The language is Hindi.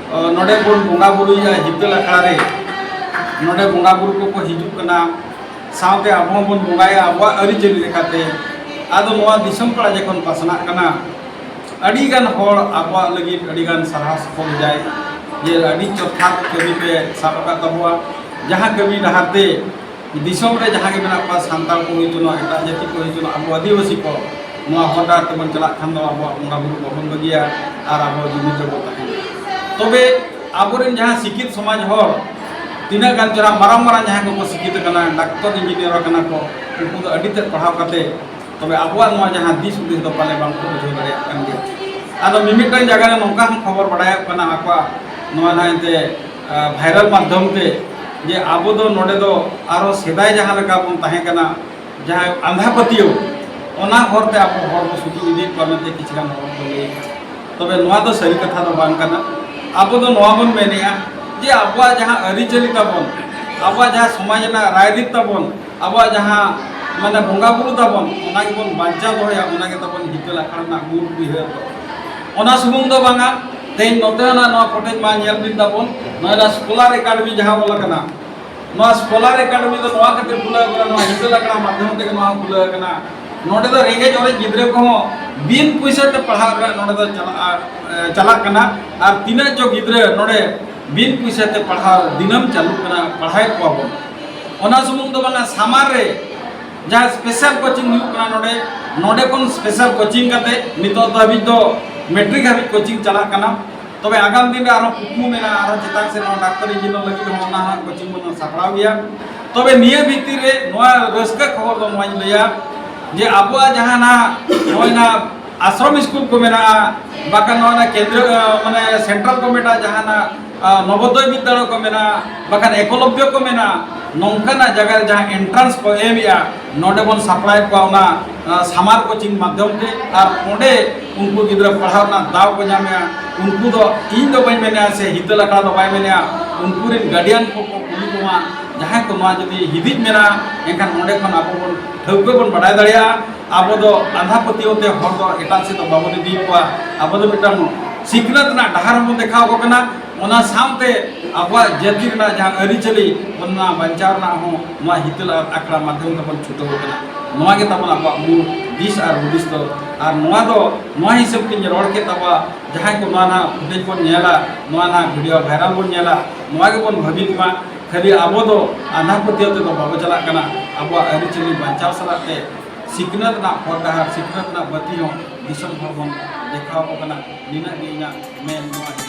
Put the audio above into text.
नोडे बोन बोंगा बुरुया हितल आखड़ा रे नोडे बोंगा बुरु को हिजुक कना सावते आबो बोन बोंगाया आबो अरि चली लेखाते आदो नोआ दिसम पड़ा जखन पासना कना अडिगान होड़ आबो लगी अडिगान सरहास को जाय ये अडी चोथा कवि पे साबका तबवा जहां कवि डहाते दिसम रे जहां के मेना पा सांताल को हिजुनो एटा जाति को हिजुनो आबो आदिवासी को नोआ होडा तमन चला खान दो आबो बोंगा बुरु बबन बगिया आर आबो जुमिद रे बोता तबे आबोरेन जहां शिक्षित समाज होड़ तीना गान चरा माराम माराम जहां को शिक्षित कना डाक्टर इंजीनियर कना को उनको तो अडिते पढ़ाव करते तबे आबोआ नोआ जहां दिस उदिस दो पाले बांग को बुझो दाड़े कान गया आदो मिमिटन जगह रे नोका हम खबर बडाय कना आकवा नोआ नाइते भाइरल माध्यम ते जे आबो दो नोडे दो आरो सेदाय जहां लगा बन ताहे कना जहां आंधापतियो ओना होरते आबो होर को सुति इदि करनते किछगान होर को ले तबे नोआ दो सही कथा दो बांग कना आबो दो नोआ बन मेनेया जे आबोआ जहां अरिचली ताबन आबोआ जहां समाज ना रायरित ताबन आबोआ जहां माने बोंगा बुरु ताबन ओना के बन बांचा दोया ओना के ताबन हितल आखड़ा ना मूल बिहर ओना सुमुंग दो बांगा तेन नोते ना नो फटेज मा नेल बिन ताबन नोना स्कॉलर एकेडमी जहां बोला कना नो स्कॉलर एकेडमी दो नोआ कते खुला कना नो हितल आखड़ा माध्यम ते नो खुला कना नोडे दो रेंगे जोरे गिद्रे को बिन पैसा ते पढ़ा नोडे दो चला कना और तीना जो गिद्रे नोडे बिन पैसा ते पढ़ा दिनम चालू कना पढ़ाई को बन ओना सुमुंग दो बांगा सामार रे जहां स्पेशल कोचिंग हुई कना नोडे नोडे कोन स्पेशल कोचिंग काते नितो दबि दो मैट्रिक हाबि कोचिंग चला कना तबे आगाम दिन रे आरो कुकु मेना आरो चितान से नो डाक्टर इंजीनियर लगी हो ना कोचिंग बन सापड़ाव गया तबे निये भीतर रे नोआ रस्का खबर दो मोय लया जे आबोआ जहां ना नोय ना आश्रम स्कूल को मेना बाका नोना केंद्र माने सेंट्रल को मेटा जहां ना नवोदय विद्यालय को मेना बाकान एकलव्य को मेना नौकाना जगह जहां एंट्रेंस को एमिया नोडे बन सप्लाई को ना सामार कोचिंग माध्यम ते और ओडे उनको गिद्रा पढ़ाव ना दाव को जामिया उनको दो इन दो बाय मेना से हितल आखड़ा दो बाय मेना उनको रे गार्डियन को कुली को मा जहां को मा जदी हिदित मेना एखान ओडे खन आबो बन ठौके बन बडाय दाड़िया आबो दो आंधापति होते हर दो एटा से तो बाबो दी को आबो दो मिटान सिखनत ना डहार मो देखाव को कना ओना सामते आबा जाति ना जहां अरिचली बन्ना बंचाव ना हो मा हितल आखड़ा माध्यम ते बन छुटो कना नोआ के तबन आबा मु दिस और हुदिस तो और नोआ दो नोआ हिसाब के रोड के तबा जहां को ना फुटेज बन नेला नोआ ना वीडियो वायरल बन नेला नोआ के बन भवित मा खाली आबो दो आंधापति होते तो बाबो चला कना आबा अरिचली बंचाव सलाते सिखनत ना हर डहार सिखनत ना बती हो दिसम हर बन देखाव को कना निना गे इना मेन नोआ